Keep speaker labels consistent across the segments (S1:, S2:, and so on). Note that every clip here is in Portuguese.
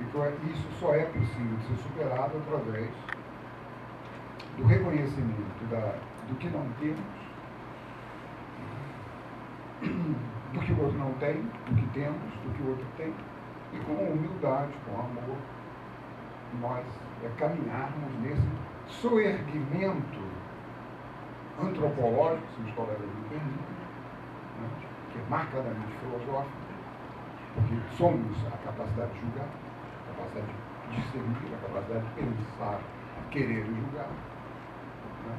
S1: E que isso só é possível de ser superado através do reconhecimento do que não temos, do que o outro não tem, do que temos, do que o outro tem, e com humildade, com amor, nós caminharmos nesse soerguimento antropológico, se os colegas me permitem, né, que é marcadamente filosófico, porque somos a capacidade de julgar, a capacidade de discernir, a capacidade de pensar, querer e julgar, né,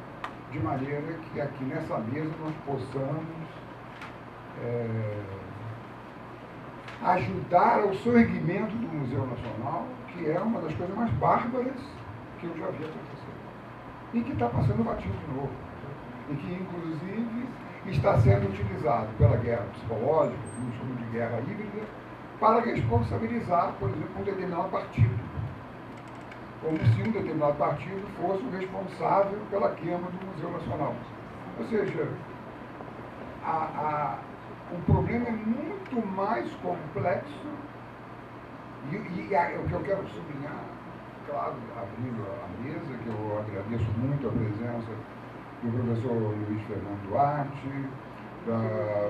S1: de maneira que aqui nessa mesa nós possamos ajudar ao soerguimento do Museu Nacional, que é uma das coisas mais bárbaras que eu já vi acontecer. E que está passando batido de novo. E que, inclusive, está sendo utilizado pela guerra psicológica, que nos chama de guerra híbrida, para responsabilizar, por exemplo, um determinado partido. Como se um determinado partido fosse o responsável pela queima do Museu Nacional. Ou seja, o problema é muito mais complexo e o que eu quero sublinhar, claro, abrindo a mesa, que eu agradeço muito a presença do professor Luiz Fernando Duarte, da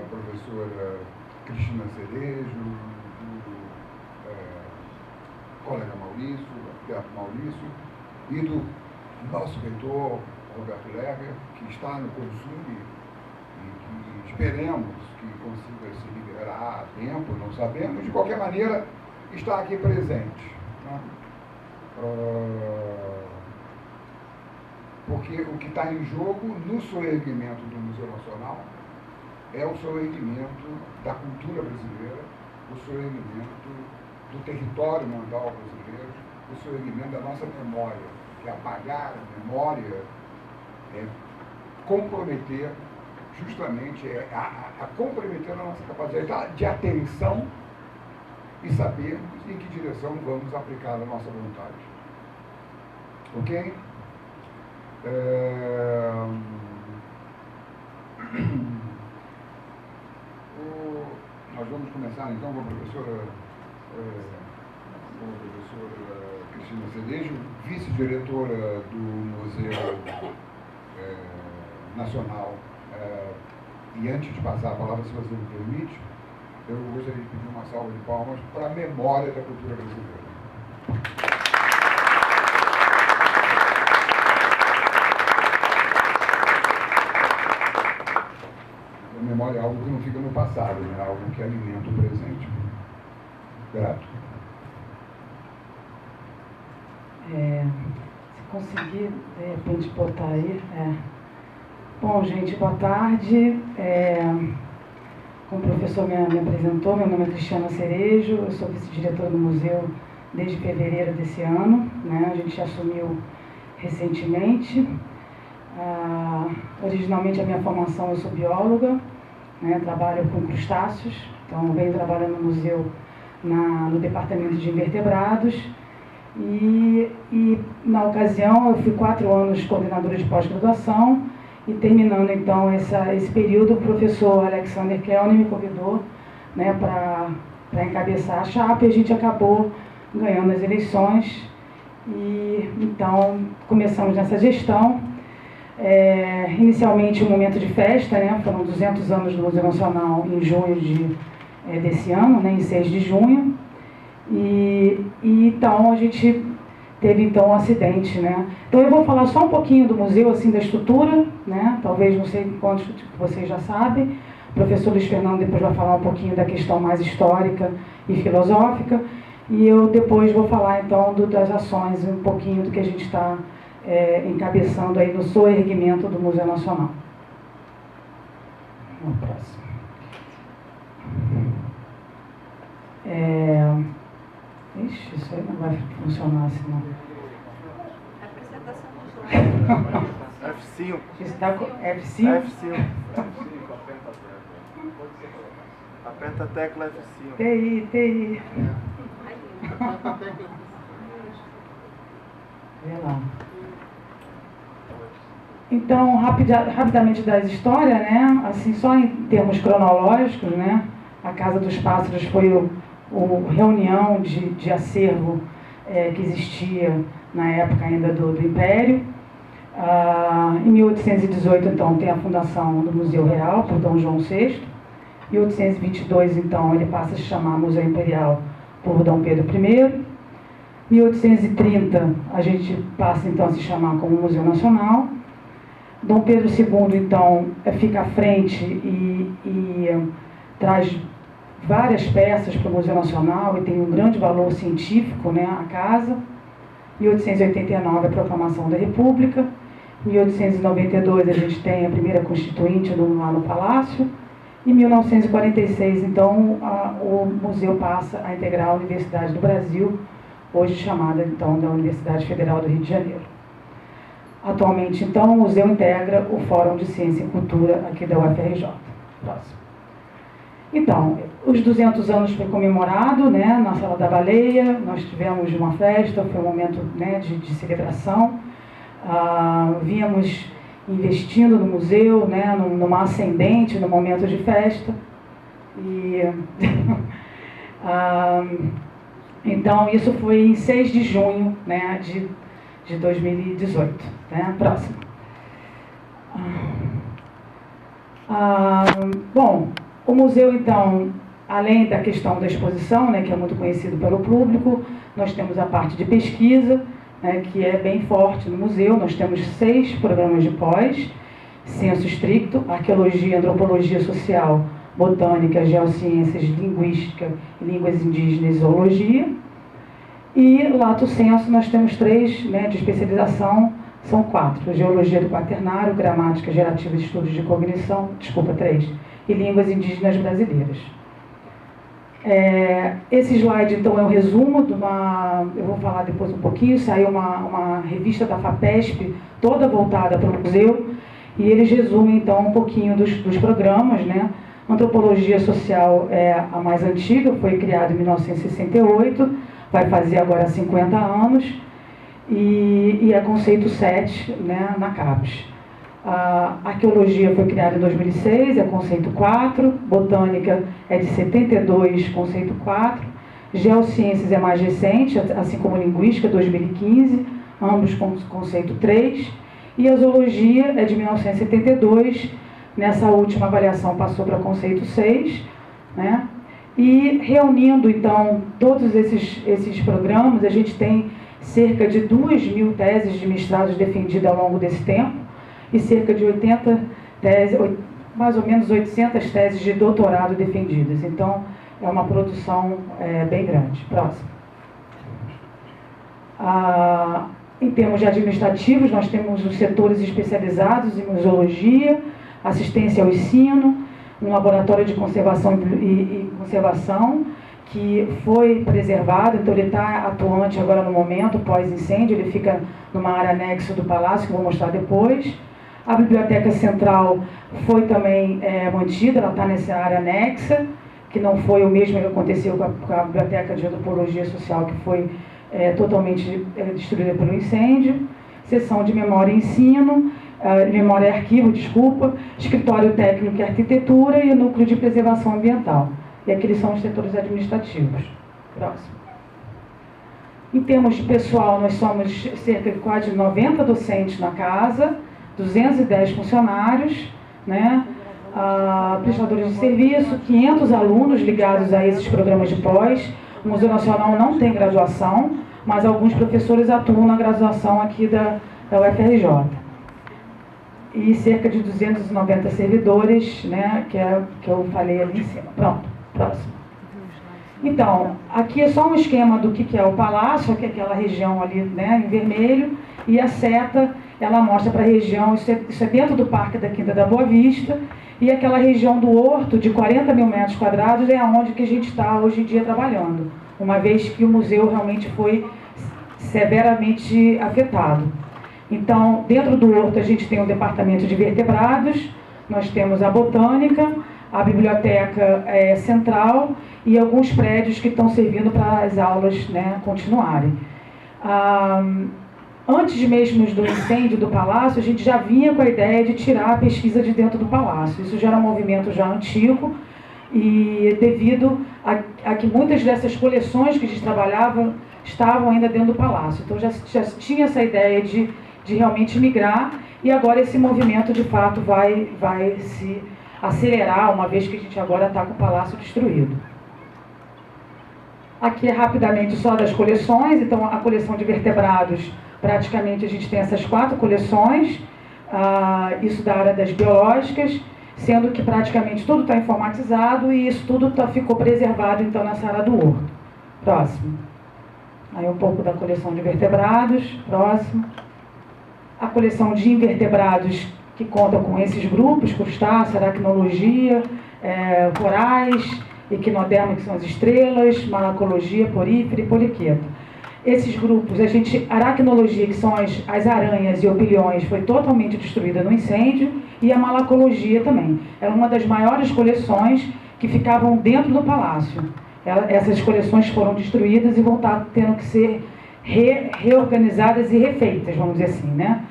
S1: professora Cristina Cerejo, do colega Maurício, Roberto Maurício, e do nosso reitor, Roberto Leger, que está no Consum e que esperemos que consiga se liberar a tempo, não sabemos, de qualquer maneira está aqui presente, né? Porque o que está em jogo no soerguimento do Museu Nacional é o soerguimento da cultura brasileira, o soerguimento do território mental brasileiro, o soerguimento da nossa memória, que apagar a memória é comprometer justamente a comprometer a nossa capacidade de atenção e sabermos em que direção vamos aplicar a nossa vontade. Ok? Nós vamos começar então com a professora Cristina Cerejo, vice-diretora do Museu Nacional. E antes de passar a palavra, se você me permite, eu gostaria de pedir uma salva de palmas para a memória da cultura brasileira. A memória é algo que não fica no passado, é algo que alimenta o presente. Grato.
S2: Se conseguir, de repente, botar aí. Bom, gente, boa tarde. Como o professor me apresentou, meu nome é Cristina Cerejo, eu sou vice-diretora do museu desde fevereiro desse ano, né? A gente assumiu recentemente. Originalmente a minha formação, eu sou bióloga, né? Trabalho com crustáceos, então venho trabalhando no museu no departamento de invertebrados e na ocasião eu fui 4 anos coordenadora de pós-graduação e terminando então esse período o professor Alexander Kelly me convidou, né, para encabeçar a chapa e a gente acabou ganhando as eleições e então começamos nessa gestão. Inicialmente um momento de festa, né, foram 200 anos do Museu Nacional em junho desse ano, né, em 6 de junho, e então a gente teve então um acidente, né. Então eu vou falar só um pouquinho do museu, assim, da estrutura, né, talvez não sei quantos vocês já sabem, o professor Luiz Fernando depois vai falar um pouquinho da questão mais histórica e filosófica, e eu depois vou falar então das ações, um pouquinho do que a gente está encabeçando aí no soerguimento do Museu Nacional. Vamos para o próximo. Ixi, isso aí não vai funcionar assim, não.
S3: Apresentação do
S2: F5. Está com F5?
S3: F5. Aperta a tecla F5.
S2: TI. Vê lá. Então, rapidamente das histórias, né? Assim, só em termos cronológicos, né? A Casa dos Pássaros foi o reunião de acervo que existia na época ainda do Império. Em 1818, então, tem a fundação do Museu Real, por Dom João VI. Em 1822, então, ele passa a se chamar Museu Imperial por Dom Pedro I. Em 1830, a gente passa, então, a se chamar como Museu Nacional. Dom Pedro II, então, fica à frente e traz várias peças para o Museu Nacional e tem um grande valor científico, né, a casa. Em 1889, a Proclamação da República. Em 1892, a gente tem a primeira Constituinte lá no Palácio. Em 1946, então, o museu passa a integrar a Universidade do Brasil, hoje chamada, então, da Universidade Federal do Rio de Janeiro. Atualmente, então, o museu integra o Fórum de Ciência e Cultura aqui da UFRJ. Próximo. Então, os 200 anos foi comemorado, né, na Sala da Baleia. Nós tivemos uma festa, foi um momento, né, de celebração. Vínhamos investindo no museu, né, numa ascendente, no momento de festa. E, então, isso foi em 6 de junho, né, de 2018. Né? Próximo. Bom, o museu, então, além da questão da exposição, né, que é muito conhecido pelo público, nós temos a parte de pesquisa, né, que é bem forte no museu. Nós temos 6 programas de pós: senso estricto, arqueologia, antropologia social, botânica, geociências, linguística, línguas indígenas e zoologia. E lato sensu nós temos 3, né, de especialização, são 4: geologia do quaternário, gramática gerativa e estudos de cognição, 3, e línguas indígenas brasileiras. Esse slide, então, é um resumo de eu vou falar depois um pouquinho, saiu uma revista da FAPESP, toda voltada para o museu, e eles resumem, então, um pouquinho dos programas, né? Antropologia social é a mais antiga, foi criada em 1968, vai fazer agora 50 anos, e é conceito 7, né, na CAPES. A arqueologia foi criada em 2006, é conceito 4, botânica é de 72, conceito 4, geociências é mais recente, assim como linguística, 2015, ambos com conceito 3, e a zoologia é de 1972, nessa última avaliação passou para conceito 6, né? E reunindo, então, todos esses programas, a gente tem cerca de 2.000 teses de mestrados defendidas ao longo desse tempo, e cerca de 80 teses, mais ou menos 800 teses de doutorado defendidas. Então, é uma produção bem grande. Próximo. Em termos de administrativos, nós temos os setores especializados em museologia, assistência ao ensino, um laboratório de conservação e conservação, que foi preservado, então ele está atuante agora no momento, pós-incêndio, ele fica numa área anexa do Palácio, que eu vou mostrar depois. A Biblioteca Central foi também mantida, ela está nessa área anexa, que não foi o mesmo que aconteceu com a Biblioteca de Antropologia Social, que foi totalmente destruída pelo incêndio. Seção de Memória e Ensino, Memória e Arquivo, Escritório Técnico e Arquitetura e Núcleo de Preservação Ambiental. E aqueles são os setores administrativos. Próximo. Em termos de pessoal, nós somos cerca de quase 90 docentes na casa, 210 funcionários, né? Prestadores de serviço, 500 alunos ligados a esses programas de pós. O Museu Nacional não tem graduação, mas alguns professores atuam na graduação aqui da UFRJ. E cerca de 290 servidores, né, que eu falei ali em cima. Pronto, próximo. Então, aqui é só um esquema do que é o palácio, que é aquela região ali, né, em vermelho, e a seta, ela mostra para a região, isso é dentro do Parque da Quinta da Boa Vista, e aquela região do Horto, de 40 mil metros quadrados, é onde que a gente está hoje em dia trabalhando, uma vez que o museu realmente foi severamente afetado. Então, dentro do Horto, a gente tem o departamento de vertebrados, nós temos a botânica, a biblioteca central e alguns prédios que estão servindo para as aulas, né, continuarem. Antes mesmo do incêndio do palácio, a gente já vinha com a ideia de tirar a pesquisa de dentro do palácio. Isso já era um movimento já antigo, e devido a que muitas dessas coleções que a gente trabalhava estavam ainda dentro do palácio. Então já tinha essa ideia de realmente migrar, e agora esse movimento de fato vai se acelerar, uma vez que a gente agora está com o palácio destruído. Aqui é rapidamente só das coleções. Então a coleção de vertebrados, praticamente a gente tem essas 4 coleções, isso da área das biológicas, sendo que praticamente tudo está informatizado e isso tudo ficou preservado então nessa área do horto. Próximo. Aí um pouco da coleção de vertebrados. Próximo. A coleção de invertebrados, que conta com esses grupos: crustáceo, aracnologia, corais, equinoderma, que são as estrelas, malacologia, porífera e poliqueta. Esses grupos, aracnologia, que são as aranhas e opiliões, foi totalmente destruída no incêndio, e a malacologia também. Era uma das maiores coleções que ficavam dentro do palácio. Essas coleções foram destruídas e vão estar tendo que ser reorganizadas e refeitas, vamos dizer assim, né?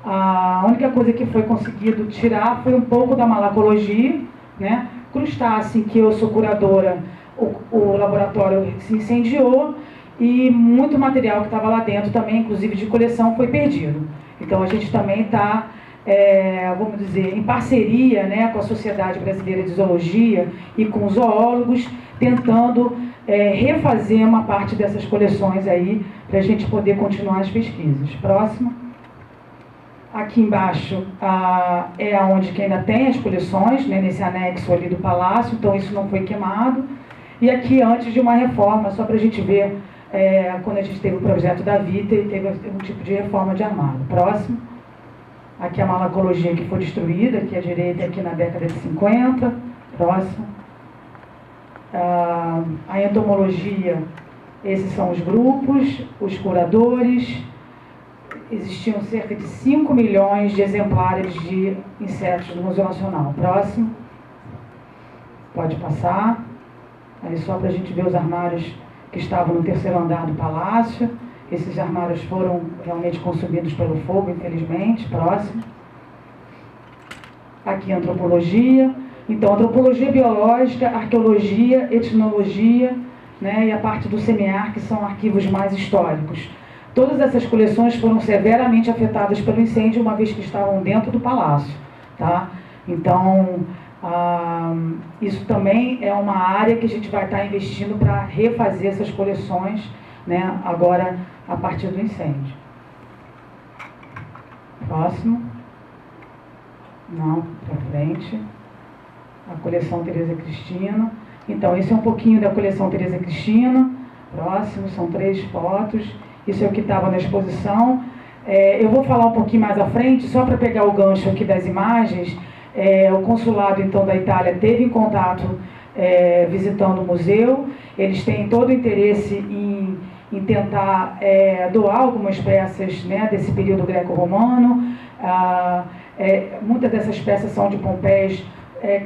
S2: A única coisa que foi conseguido tirar foi um pouco da malacologia, né? Crustáceo, que eu sou curadora, o laboratório se incendiou e muito material que estava lá dentro também, inclusive de coleção, foi perdido. Então a gente também está, vamos dizer, em parceria, né, com a Sociedade Brasileira de Zoologia e com os zoólogos, tentando refazer uma parte dessas coleções aí, para a gente poder continuar as pesquisas. Próximo. Aqui embaixo é onde que ainda tem as coleções, né, nesse anexo ali do palácio, então isso não foi queimado. E aqui antes de uma reforma, só para a gente ver, quando a gente teve o projeto da Vita, e teve um tipo de reforma de armário. Próximo. Aqui a malacologia, que foi destruída, aqui à direita, aqui na década de 50. Próximo. A entomologia, esses são os grupos, os curadores. Existiam cerca de 5 milhões de exemplares de insetos no Museu Nacional. Próximo. Pode passar. Aí só para a gente ver os armários que estavam no 3º andar do palácio. Esses armários foram realmente consumidos pelo fogo, infelizmente. Próximo. Aqui antropologia. Então, antropologia biológica, arqueologia, etnologia, né, e a parte do CEMEAR, que são arquivos mais históricos. Todas essas coleções foram severamente afetadas pelo incêndio, uma vez que estavam dentro do palácio, tá? Então, isso também é uma área que a gente vai estar investindo para refazer essas coleções, né, agora a partir do incêndio. Próximo. Não, para frente. A coleção Tereza Cristina. Então, esse é um pouquinho da coleção Tereza Cristina. Próximo, são 3 fotos. Isso é o que estava na exposição. Eu vou falar um pouquinho mais à frente, só para pegar o gancho aqui das imagens. O consulado, então, da Itália teve em contato visitando o museu. Eles têm todo o interesse em tentar doar algumas peças, né, desse período greco-romano. Muitas dessas peças são de Pompeius,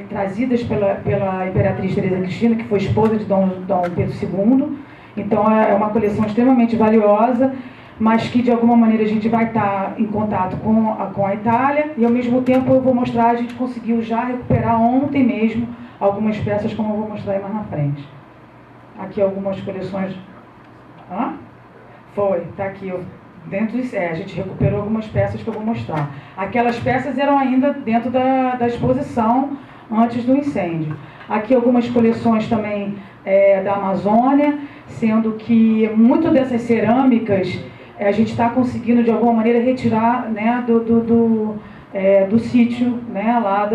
S2: trazidas pela Imperatriz Tereza Cristina, que foi esposa de Dom Pedro II. Então é uma coleção extremamente valiosa, mas que de alguma maneira a gente vai estar em contato com a Itália, e ao mesmo tempo eu vou mostrar, a gente conseguiu já recuperar ontem mesmo algumas peças, como eu vou mostrar aí mais na frente. Aqui algumas coleções. Foi, está aqui. Dentro a gente recuperou algumas peças que eu vou mostrar. Aquelas peças eram ainda dentro da exposição antes do incêndio. Aqui algumas coleções também da Amazônia, sendo que muito dessas cerâmicas a gente está conseguindo de alguma maneira retirar, né, do sítio, né, lá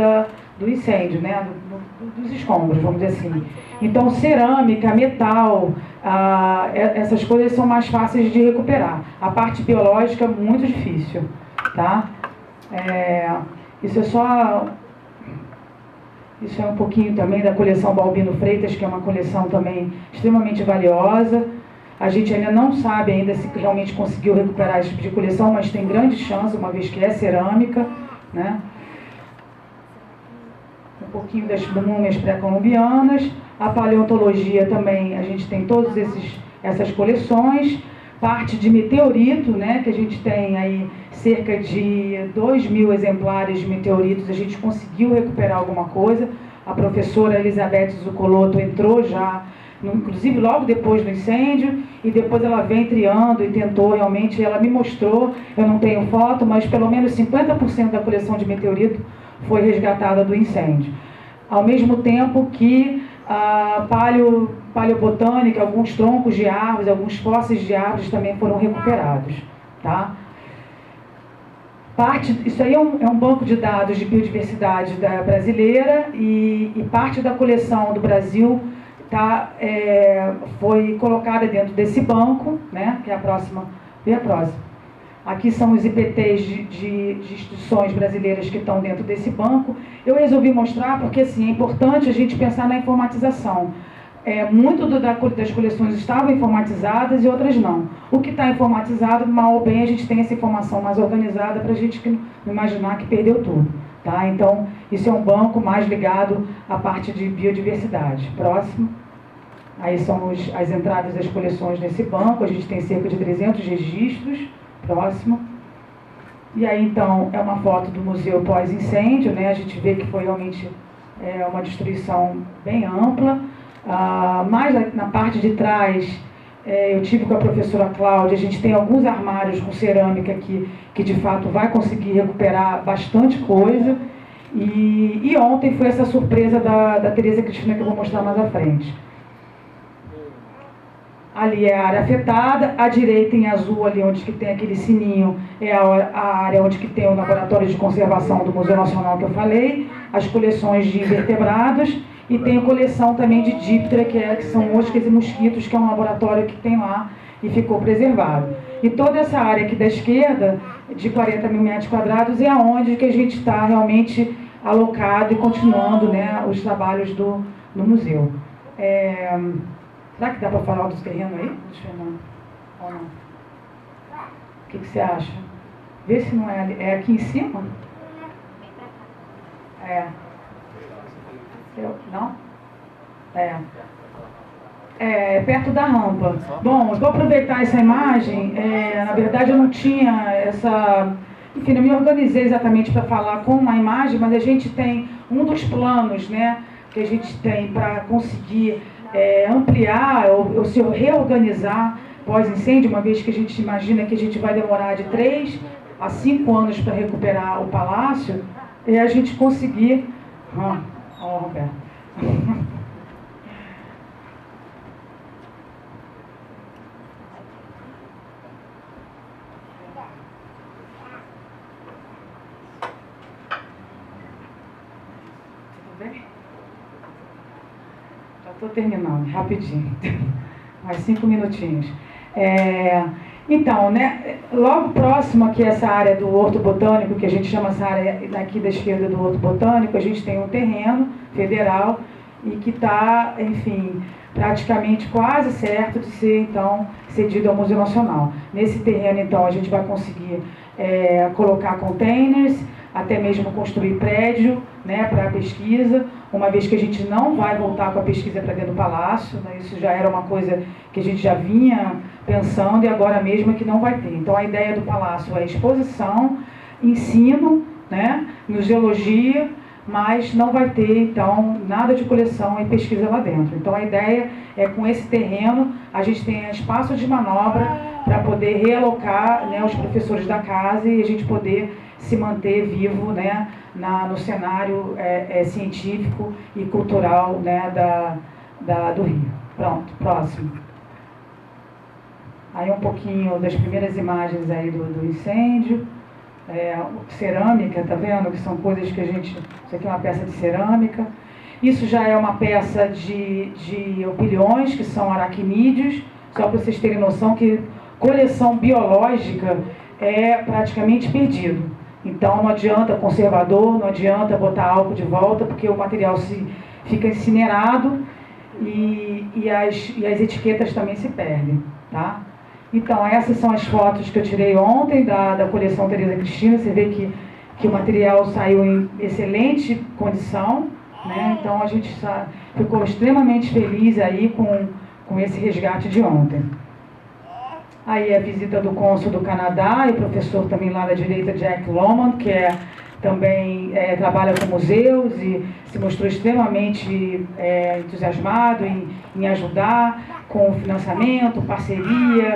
S2: do incêndio, né, dos escombros, vamos dizer assim. Então cerâmica, metal, essas coisas são mais fáceis de recuperar. A parte biológica é muito difícil, tá? Isso é um pouquinho também da coleção Balbino Freitas, que é uma coleção também extremamente valiosa. A gente ainda não sabe ainda se realmente conseguiu recuperar esse tipo de coleção, mas tem grande chance, uma vez que é cerâmica, né? Um pouquinho das múmias pré-colombianas. A paleontologia também, a gente tem todas essas coleções. Parte de meteorito, né, que a gente tem aí cerca de 2.000 exemplares de meteoritos, a gente conseguiu recuperar alguma coisa. A professora Elizabeth Zucoloto entrou já, inclusive logo depois do incêndio, e depois ela vem triando e tentou realmente, ela me mostrou, eu não tenho foto, mas pelo menos 50% da coleção de meteorito foi resgatada do incêndio. Ao mesmo tempo que a paleobotânica, alguns troncos de árvores, alguns fósseis de árvores também foram recuperados. Tá? Isso aí é um banco de dados de biodiversidade brasileira e parte da coleção do Brasil foi colocada dentro desse banco, né, que é a próxima. Aqui são os IPTs de instituições brasileiras que estão dentro desse banco. Eu resolvi mostrar porque assim, é importante a gente pensar na informatização. Muito das coleções estavam informatizadas e outras não. O que está informatizado, mal ou bem, a gente tem essa informação mais organizada para a gente não imaginar que perdeu tudo. Tá? Então, isso é um banco mais ligado à parte de biodiversidade. Próximo. Aí são as entradas das coleções nesse banco. A gente tem cerca de 300 registros. Próximo. E aí, então, é uma foto do museu pós-incêndio, né? A gente vê que foi realmente uma destruição bem ampla. Mais na parte de trás, eu tive com a professora Cláudia, a gente tem alguns armários com cerâmica aqui, que de fato vai conseguir recuperar bastante coisa. E ontem foi essa surpresa da Tereza Cristina que eu vou mostrar mais à frente. Ali é a área afetada, à direita em azul, ali onde que tem aquele sininho, é a área onde que tem o laboratório de conservação do Museu Nacional que eu falei, as coleções de invertebrados, e tem a coleção também de díptera, que são moscas e mosquitos, que é um laboratório que tem lá e ficou preservado. E toda essa área aqui da esquerda, de 40 mil metros quadrados, é onde que a gente está realmente alocado e continuando, né, os trabalhos no museu. Será que dá para falar do terreno aí? Deixa eu não. Ou não? O que você acha? Vê se não é ali. É aqui em cima? Não? É perto da rampa. Bom, eu vou aproveitar essa imagem. Na verdade, eu não tinha essa... Enfim, eu me organizei exatamente para falar com a imagem, mas a gente tem um dos planos, né, que a gente tem para conseguir ampliar ou se reorganizar pós-incêndio, uma vez que a gente imagina que a gente vai demorar de 3 a 5 anos para recuperar o palácio, é a gente conseguir... Roberto. Tudo bem? Já estou terminando, rapidinho. Mais 5 minutinhos. Então, né, logo próximo aqui essa área do Horto Botânico, que a gente chama essa área aqui da esquerda do Horto Botânico, a gente tem um terreno federal e que está, enfim, praticamente quase certo de ser, então, cedido ao Museu Nacional. Nesse terreno, então, a gente vai conseguir colocar containers, até mesmo construir prédio, né, para a pesquisa, uma vez que a gente não vai voltar com a pesquisa para dentro do palácio, né, isso já era uma coisa que a gente já vinha pensando e agora mesmo é que não vai ter. Então a ideia do palácio é exposição, ensino, né, museologia, mas não vai ter então nada de coleção e pesquisa lá dentro. Então a ideia é com esse terreno a gente tem espaço de manobra para poder realocar, né, os professores da casa e a gente poder se manter vivo, né, no cenário científico e cultural, né, do Rio. Pronto, próximo. Aí um pouquinho das primeiras imagens aí do incêndio. Cerâmica, tá vendo? Que são coisas que a gente... Isso aqui é uma peça de cerâmica. Isso já é uma peça de opilhões, que são aracnídeos. Só para vocês terem noção que coleção biológica é praticamente perdido. Então não adianta conservador, não adianta botar álcool de volta, porque o material fica incinerado e as etiquetas também se perdem, tá? Então essas são as fotos que eu tirei ontem da coleção Tereza Cristina. Você vê que o material saiu em excelente condição, né? Então a gente ficou extremamente feliz aí com esse resgate de ontem. Aí a visita do cônsul do Canadá e o professor também lá da direita, Jack Lomond, que é também trabalha com museus e se mostrou extremamente entusiasmado em ajudar com financiamento, parceria,